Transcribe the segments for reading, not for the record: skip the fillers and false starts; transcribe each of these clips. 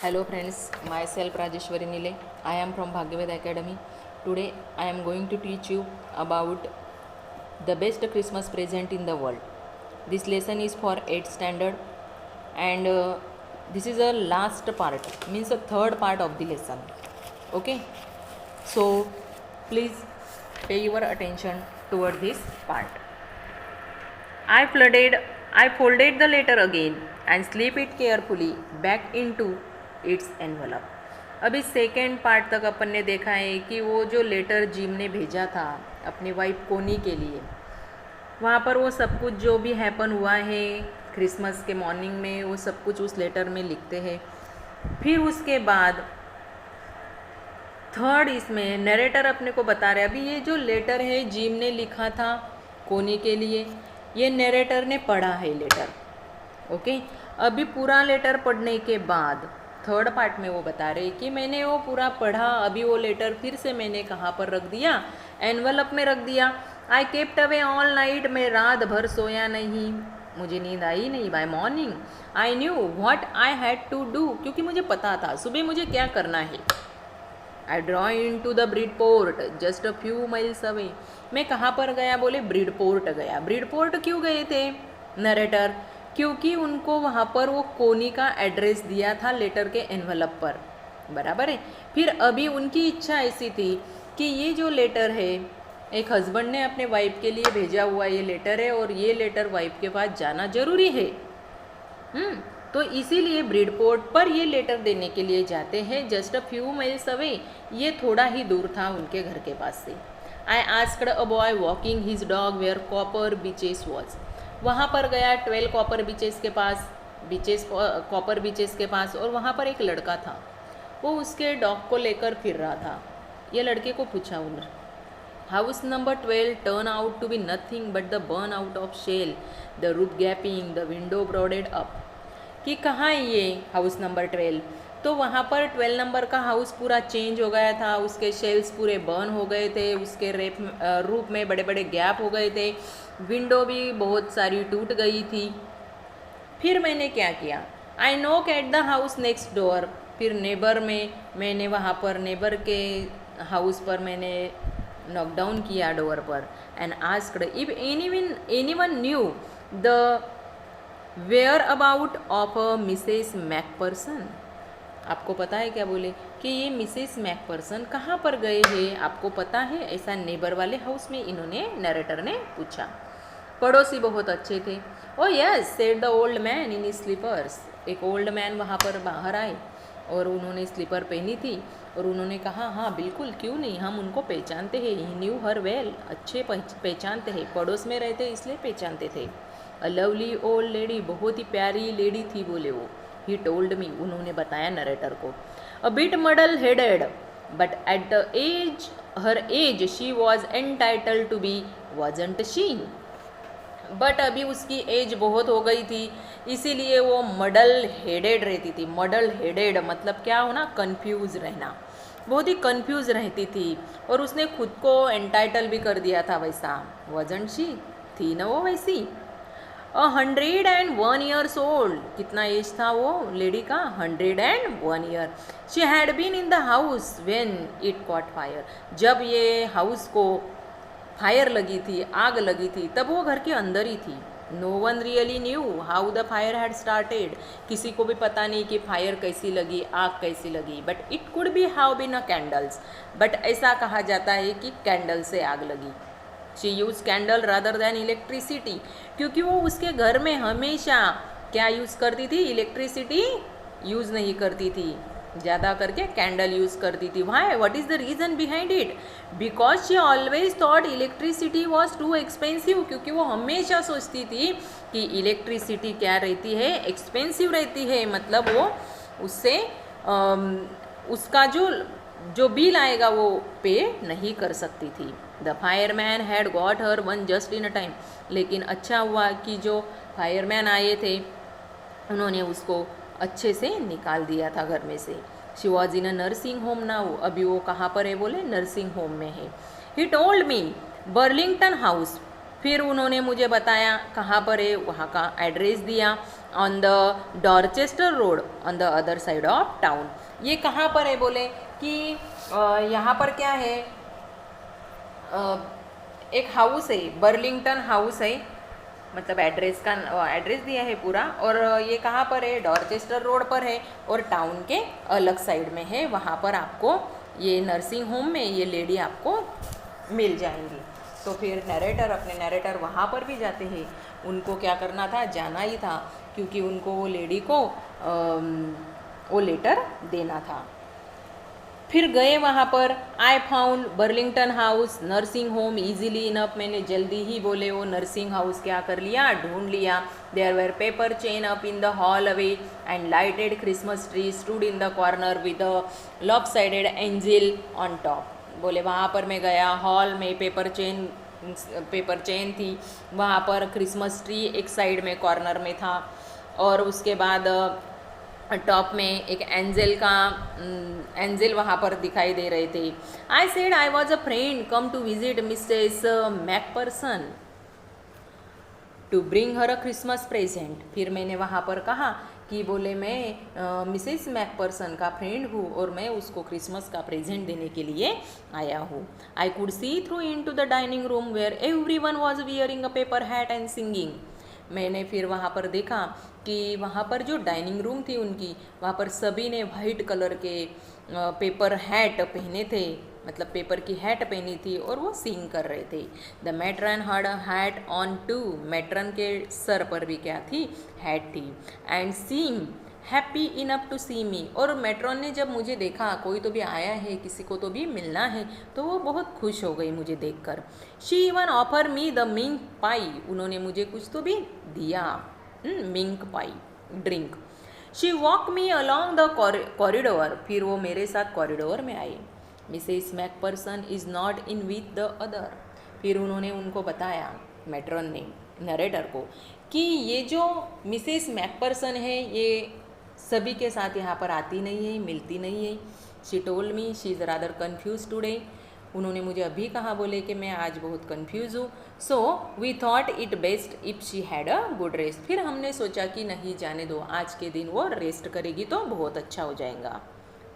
Hello friends, myself Rajeshwari Nile. I am from Bhagavad Academy. Today I am going to teach you about the best Christmas present in the world. This lesson is for 8th standard and this is the last part, means the third part of the lesson. Okay, so please pay your attention toward this part. I folded the letter again and slipped it carefully back into its envelope. अभी second part तक अपन ने देखा है कि वो जो letter gym ने भेजा था अपनी वाइफ कोनी के लिए, वहाँ पर वो सब कुछ जो भी हैपन हुआ है क्रिसमस के मॉर्निंग में वो सब कुछ उस लेटर में लिखते हैं। फिर उसके बाद थर्ड इसमें नरेटर अपने को बता रहे अभी ये जो लेटर है जिम ने लिखा था कोनी के लिए, ये नरेटर ने पढ़ा है लेटर। ओके, अभी पूरा लेटर पढ़ने के बाद थर्ड पार्ट में वो बता रहे कि मैंने वो पूरा पढ़ा, अभी वो लेटर फिर से मैंने कहाँ पर रख दिया, एनवलप में रख दिया। I kept away all night, मैं रात भर सोया नहीं, मुझे नींद आई नहीं। By morning I knew what I had to do, क्योंकि मुझे पता था सुबह मुझे क्या करना है। I drove into the Bridport just a few miles away, मैं कहाँ पर गया, बोले ब्रिडपोर्ट गया। ब्रिडपोर्ट क्यों गए थे नरेटर, क्योंकि उनको वहाँ पर वो कोनी का एड्रेस दिया था लेटर के एनवलप पर, बराबर है। फिर अभी उनकी इच्छा ऐसी थी कि ये जो लेटर है एक हस्बैंड ने अपने वाइफ के लिए भेजा हुआ ये लेटर है और ये लेटर वाइफ के पास जाना जरूरी है। तो इसीलिए ब्रिडपोर्ट पर ये लेटर देने के लिए जाते हैं। Just a few miles away, ये थोड़ा ही दूर था उनके घर के पास से। I asked a boy walking his dog where Copper Beeches was, वहाँ पर गया 12 कॉपर बीचेस के पास, कॉपर बीचेस के पास, और वहाँ पर एक लड़का था, वो उसके डॉग को लेकर फिर रहा था। ये लड़के को पूछा उन्होंने, house number 12 turn out to be nothing but the burn out of shell, the roof gaping, the window boarded up, कि कहाँ है ये हाउस नंबर 12। तो वहाँ पर 12 नंबर का हाउस पूरा चेंज हो गया था, उसके शेल्स पूरे बर्न हो गए थे, उसके रूफ में बड़े बड़े गैप हो गए थे, विंडो भी बहुत सारी टूट गई थी। फिर मैंने क्या किया, आई knock at the house next door, फिर नेबर में मैंने वहाँ पर नेबर के हाउस पर मैंने नॉकडाउन किया डोर पर, and asked if anyone knew the whereabouts of a Mrs McPherson. आपको पता है क्या, बोले कि ये मिसेस मैकपर्सन कहाँ पर गए हैं, आपको पता है, ऐसा नेबर वाले हाउस में इन्होंने नरेटर ने पूछा। पड़ोसी बहुत अच्छे थे। Oh yes said the old man in slippers, एक ओल्ड मैन वहाँ पर बाहर आए और उन्होंने स्लीपर पहनी थी और उन्होंने कहा हाँ बिल्कुल, क्यों नहीं, हम उनको पहचानते हैं। ही न्यू हर वेल, अच्छे पहचानते हैं, पड़ोस में रहते इसलिए पहचानते थे। अ लवली ओल्ड लेडी, बहुत ही प्यारी लेडी थी, बोले वो। ही टोल्ड मी, उन्होंने बताया नरेटर को। A bit muddle headed but at the age her age she was entitled to be, wasn't she, but अभी उसकी एज बहुत हो गई थी इसीलिए वो मडल हेडेड रहती थी। मडल हेडेड मतलब क्या होना, कंफ्यूज रहना, बहुत ही कंफ्यूज रहती थी, और उसने खुद को एंटाइटल भी कर दिया था वैसा। वॉजंट शी, थी ना वो वैसी। 101 years ओल्ड, कितना एज था वो लेडी का, 101 year. She had been in the house when it caught fire, जब ये हाउस को फायर लगी थी, आग लगी थी, तब वो घर के अंदर ही थी। No one really knew how the fire had started, किसी को भी पता नहीं कि फायर कैसी लगी, आग कैसी लगी। But it could be have been a candles, but ऐसा कहा जाता है कि कैंडल से आग लगी। She use candle rather than electricity, क्योंकि वो उसके घर में हमेशा क्या यूज़ करती थी, इलेक्ट्रिसिटी यूज़ नहीं करती थी, ज़्यादा करके कैंडल यूज़ करती थी। Why, what is the reason behind it, because she always thought electricity was too expensive, क्योंकि वो हमेशा सोचती थी कि इलेक्ट्रिसिटी क्या रहती है, एक्सपेंसिव रहती है, मतलब वो उससे उसका जो बिल आएगा वो पे नहीं कर सकती थी। The fireman had got her one just in a time, लेकिन अच्छा हुआ कि जो फायरमैन आए थे उन्होंने उसको अच्छे से निकाल दिया था घर में से। She was in a nursing home now, अभी वो कहाँ पर है, बोले नर्सिंग होम में है। He told me Burlington house, फिर उन्होंने मुझे बताया कहाँ पर है, वहाँ का एड्रेस दिया। On the Dorchester road on the other side of town. ये कहाँ पर है बोले कि यहाँ पर क्या है, एक हाउस है, बर्लिंगटन हाउस है, मतलब एड्रेस दिया है पूरा, और ये कहाँ पर है, डॉर्चेस्टर रोड पर है और टाउन के अलग साइड में है। वहाँ पर आपको ये नर्सिंग होम में ये लेडी आपको मिल जाएंगी। तो फिर अपने नरेटर वहाँ पर भी जाते हैं। उनको क्या करना था, जाना ही था, क्योंकि उनको वो लेडी को वो लेटर देना था। फिर गए वहाँ पर। I found Burlington house nursing home easily enough. मैंने जल्दी ही बोले वो नर्सिंग हाउस क्या कर लिया, ढूंढ लिया। There were paper chain up in the hallway and lighted Christmas tree stood in the corner with a lopsided angel on top. बोले वहाँ पर मैं गया, हॉल में पेपर चेन थी, वहाँ पर क्रिसमस ट्री एक साइड में कॉर्नर में था, और उसके बाद टॉप में एक एंजल वहाँ पर दिखाई दे रहे थे। I said I was a friend come to visit Mrs McPherson to bring her a Christmas present. फिर मैंने वहाँ पर कहा कि बोले मैं मिसेस मैकपर्सन का फ्रेंड हूँ और मैं उसको क्रिसमस का प्रेजेंट देने के लिए आया हूँ। I could see through into the dining room where everyone was wearing a paper hat and singing. मैंने फिर वहाँ पर देखा कि वहाँ पर जो डाइनिंग रूम थी उनकी, वहाँ पर सभी ने वाइट कलर के पेपर हैट पहने थे, मतलब पेपर की हैट पहनी थी, और वो सिंग कर रहे थे। The matron had a hat on too. Matron के सर पर भी क्या थी, हैट थी। And seem happy enough to see me. और मैट्रॉन ने जब मुझे देखा, कोई तो भी आया है, किसी को तो भी मिलना है, तो वो बहुत खुश हो गई मुझे देखकर। She even offer me the mince pie. उन्होंने मुझे कुछ तो भी दिया, mince pie drink. She walk me along the corridor. फिर वो मेरे साथ कॉरिडोर में आई। Mrs McPherson is not in with the other. फिर उन्होंने उनको बताया, मैट्रॉन ने नरेटर को, कि ये जो मिसेस मैकपर्सन है ये सभी के साथ यहाँ पर आती नहीं है, मिलती नहीं है। She told me she is rather confuse today. उन्होंने मुझे अभी कहा, बोले कि मैं आज बहुत कन्फ्यूज़ हूँ। So we thought it best if she had a good rest. फिर हमने सोचा कि नहीं, जाने दो, आज के दिन वो रेस्ट करेगी तो बहुत अच्छा हो जाएगा।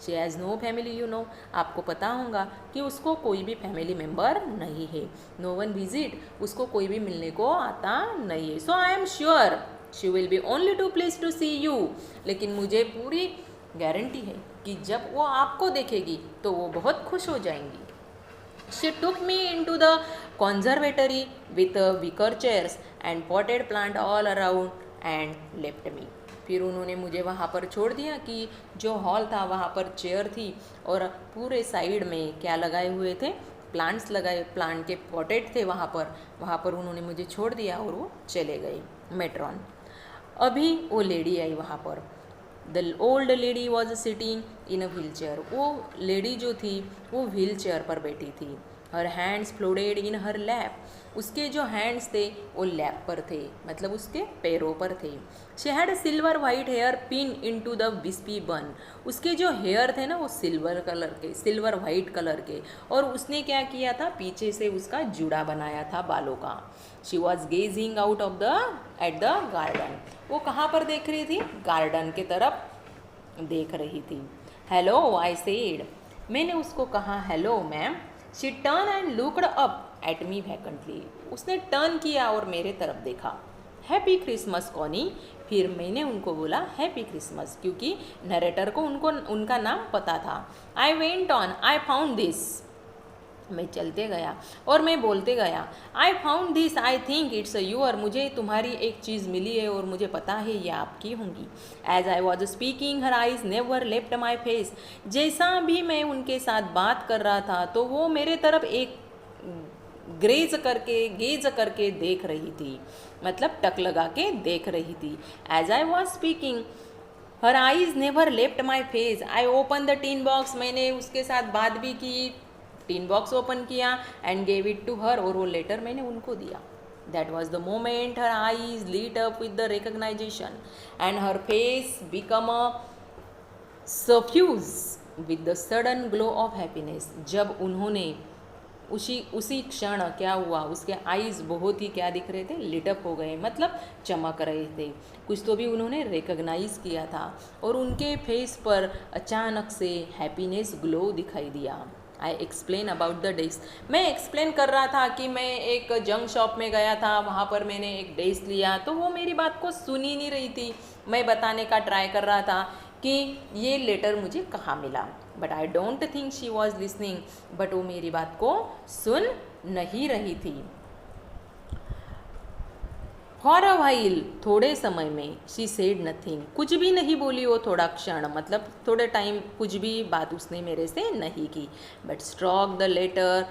She has no family, you know. आपको पता होगा कि उसको कोई भी फैमिली मेम्बर नहीं है। नो वन विजिट, उसको कोई भी मिलने को आता नहीं है। So I am sure she will be only too please to see you. लेकिन मुझे पूरी गारंटी है कि जब वो आपको देखेगी तो वो बहुत खुश हो जाएंगी। She took me into the conservatory with wicker chairs and potted plant all around and left me. फिर उन्होंने मुझे वहाँ पर छोड़ दिया कि जो हॉल था वहाँ पर चेयर थी और पूरे साइड में क्या लगाए हुए थे, प्लांट्स लगाए, प्लांट के पॉटेड थे वहाँ पर उन्होंने मुझे छोड़ दिया और वो चले गए मैट्रॉन। अभी वो लेडी आई वहाँ पर। The old lady was sitting in a wheel chair. वो लेडी जो थी वो व्हील चेयर पर बैठी थी। हर हैंड्स फ्लोडेड इन हर लैप। उसके जो हैंड्स थे वो लैप पर थे, मतलब उसके पैरों पर थे। She had silver white hair pin into the wispy bun. उसके जो हेयर थे ना वो सिल्वर वाइट कलर के, और उसने क्या किया था, पीछे से उसका जूड़ा बनाया था बालों का। She was gazing out of at the garden. वो कहाँ पर देख रही थी, गार्डन के तरफ देख रही थी। Hello I said. मैंने उसको कहा, hello ma'am. She turn and looked up at me vacantly. उसने टर्न किया और मेरे तरफ देखा। Happy Christmas Connie. फिर मैंने उनको बोला हैप्पी क्रिसमस, क्योंकि नरेटर को उनका नाम पता था। I went on, I found this. मैं चलते गया और मैं बोलते गया, I found this, I think it's your. मुझे तुम्हारी एक चीज़ मिली है और मुझे पता है ये आपकी होंगी। As I was speaking her eyes never left my face. जैसा भी मैं उनके साथ बात कर रहा था तो वो मेरे तरफ एक गेज करके देख रही थी, मतलब टक लगा के देख रही थी। As I was speaking her eyes never left my face. I open the tin box. मैंने उसके साथ बात भी की, टीन बॉक्स ओपन किया and gave it to her, और वो लेटर मैंने उनको दिया। That was the moment her eyes lit up with the recognition and her face become a suffuse with the sudden glow of happiness. जब उन्होंने उसी क्षण क्या हुआ, उसके आईज बहुत ही क्या दिख रहे थे, लिटअप हो गए, मतलब चमक रहे थे। कुछ तो भी उन्होंने रिकग्नाइज किया था और उनके फेस पर अचानक से हैप्पीनेस ग्लो दिखाई दिया। I explain about the days. मैं एक्सप्लेन कर रहा था कि मैं एक जंक शॉप में गया था, वहाँ पर मैंने एक डेज लिया, तो वो मेरी बात को सुन ही नहीं रही थी। मैं बताने का ट्राई कर रहा था कि ये लेटर मुझे कहाँ मिला, but I don't think she was listening, but वो मेरी बात को सुन नहीं रही थी। फॉर अ वाइल, थोड़े समय में, शी सेड नथिंग, कुछ भी नहीं बोली वो थोड़ा क्षण, मतलब थोड़े टाइम कुछ भी बात उसने मेरे से नहीं की। But stroke the letter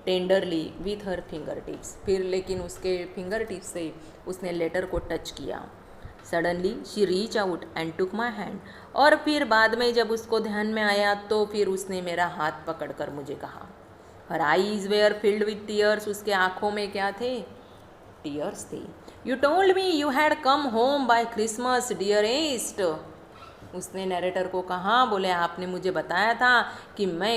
tenderly with her fingertips, फिर लेकिन उसके फिंगर टिप्स से उसने लेटर को टच किया। Suddenly she reach out and took my hand, और फिर बाद में जब उसको ध्यान में आया तो फिर उसने मेरा हाथ पकड़कर मुझे कहा। Her eyes were filled with tears, उसके आंखों में क्या थे, टीयर्स थे। You told me you had come home by Christmas dearest, उसने नरेटर को कहा, बोले आपने मुझे बताया था कि मैं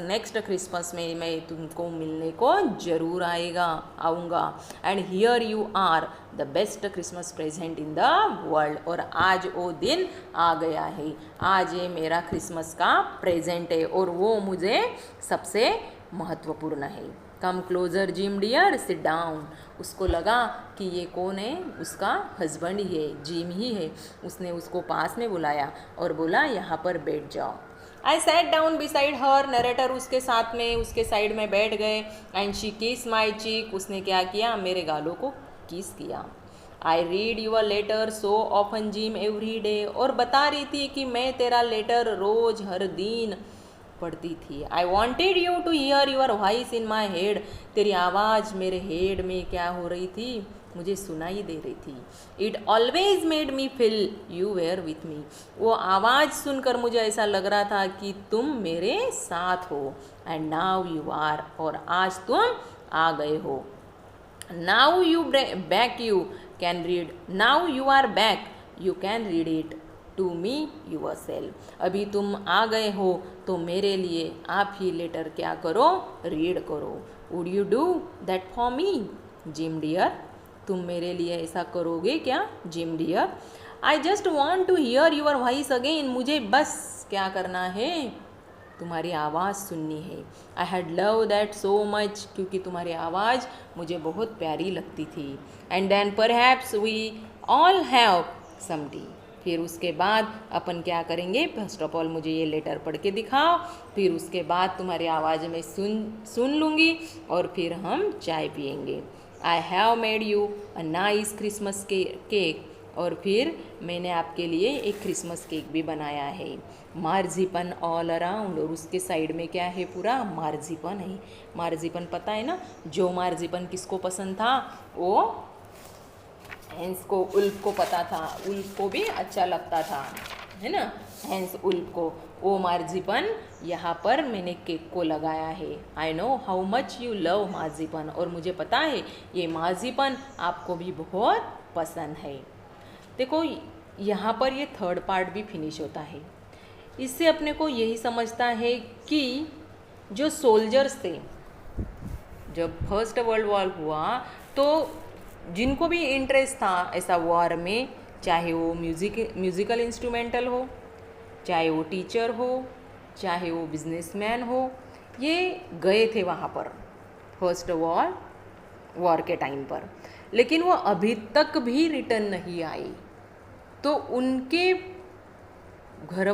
नेक्स्ट क्रिसमस में मैं तुमको मिलने को जरूर आऊँगा, and here you are the best Christmas present in the world, और आज वो दिन आ गया है, आज ये मेरा क्रिसमस का प्रेजेंट है और वो मुझे सबसे महत्वपूर्ण है। Come closer Jim dear, sit down, उसको लगा कि ये कौन है, उसका हस्बैंड ही है, जिम ही है। उसने उसको पास में बुलाया और बोला यहाँ पर बैठ जाओ। I sat down beside her, narrator उसके साथ में उसके साइड में बैठ गए। एंड शी किस माई चीक, उसने क्या किया, मेरे गालों को किस किया। I read your letter so often Jim every day, और बता रही थी कि मैं तेरा लेटर रोज हर दिन पढ़ती थी। I wanted you to hear your voice in my head, तेरी आवाज़ मेरे हेड में क्या हो रही थी, मुझे सुनाई दे रही थी। It always made me feel you were with me, वो आवाज़ सुनकर मुझे ऐसा लग रहा था कि तुम मेरे साथ हो। एंड नाउ यू आर, और आज तुम आ गए हो। Now you back you can read, now you are back you can read it to me yourself, अभी तुम आ गए हो तो मेरे लिए आप ही लेटर क्या करो, रीड करो। Would you do that for me Jim dear, तुम मेरे लिए ऐसा करोगे क्या Jim dear. I just want to hear your voice again, मुझे बस क्या करना है, तुम्हारी आवाज़ सुननी है। I had love that so much, क्योंकि तुम्हारी आवाज़ मुझे बहुत प्यारी लगती थी। And then perhaps we all have some tea, फिर उसके बाद अपन क्या करेंगे, फर्स्ट ऑफ ऑल मुझे ये लेटर पढ़ के दिखाओ, फिर उसके बाद तुम्हारी आवाज़ में सुन लूँगी और फिर हम चाय पियेंगे। I have made you a nice Christmas cake, और फिर मैंने आपके लिए एक क्रिसमस केक भी बनाया है। मार्जिपन ऑल अराउंड, और उसके साइड में क्या है, पूरा मार्जिपन है। मार्जिपन पता है ना, जो मार्जिपन किसको पसंद था, वो हैंस को, उल्फ को पता था, उल्फ को भी अच्छा लगता था, है ना, हैंस उल्फ को। वो मार्जिपन यहाँ पर मैंने केक को लगाया है। I know how much you love marzipan, और मुझे पता है ये मार्जिपन आपको भी बहुत पसंद है। देखो यहाँ पर ये थर्ड पार्ट भी फिनिश होता है। इससे अपने को यही समझता है कि जो सोल्जर्स थे, जब फर्स्ट वर्ल्ड वॉर हुआ तो जिनको भी इंटरेस्ट था ऐसा वॉर में, चाहे वो म्यूज़िकल इंस्ट्रूमेंटल हो, चाहे वो टीचर हो, चाहे वो बिजनेसमैन हो, ये गए थे वहाँ पर फर्स्ट वॉर के टाइम पर, लेकिन वो अभी तक भी रिटर्न नहीं आए। तो उनके घर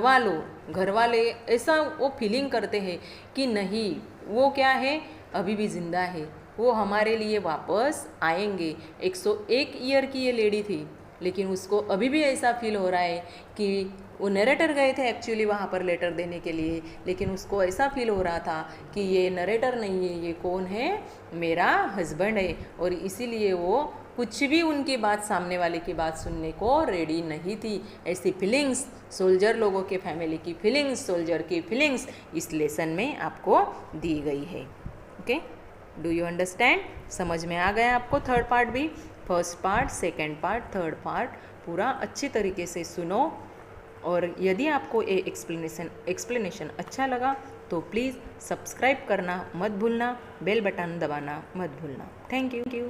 वाले ऐसा वो फीलिंग करते हैं कि नहीं, वो क्या है, अभी भी ज़िंदा है, वो हमारे लिए वापस आएंगे। 101 ईयर की ये लेडी थी, लेकिन उसको अभी भी ऐसा फील हो रहा है कि वो नरेटर गए थे एक्चुअली वहाँ पर लेटर देने के लिए, लेकिन उसको ऐसा फील हो रहा था कि ये नरेटर नहीं है, ये कौन है, मेरा हस्बैंड है, और इसीलिए वो कुछ भी उनकी बात, सामने वाले की बात सुनने को रेडी नहीं थी। ऐसी फीलिंग्स, सोल्जर लोगों के फैमिली की फीलिंग्स, सोल्जर की फीलिंग्स इस लेसन में आपको दी गई है। ओके, डू यू अंडरस्टैंड, समझ में आ गया आपको थर्ड पार्ट भी। First part, second part, third part पूरा अच्छी तरीके से सुनो, और यदि आपको ये एक्सप्लेनेशन अच्छा लगा तो प्लीज़ सब्सक्राइब करना मत भूलना, बेल बटन दबाना मत भूलना। Thank you.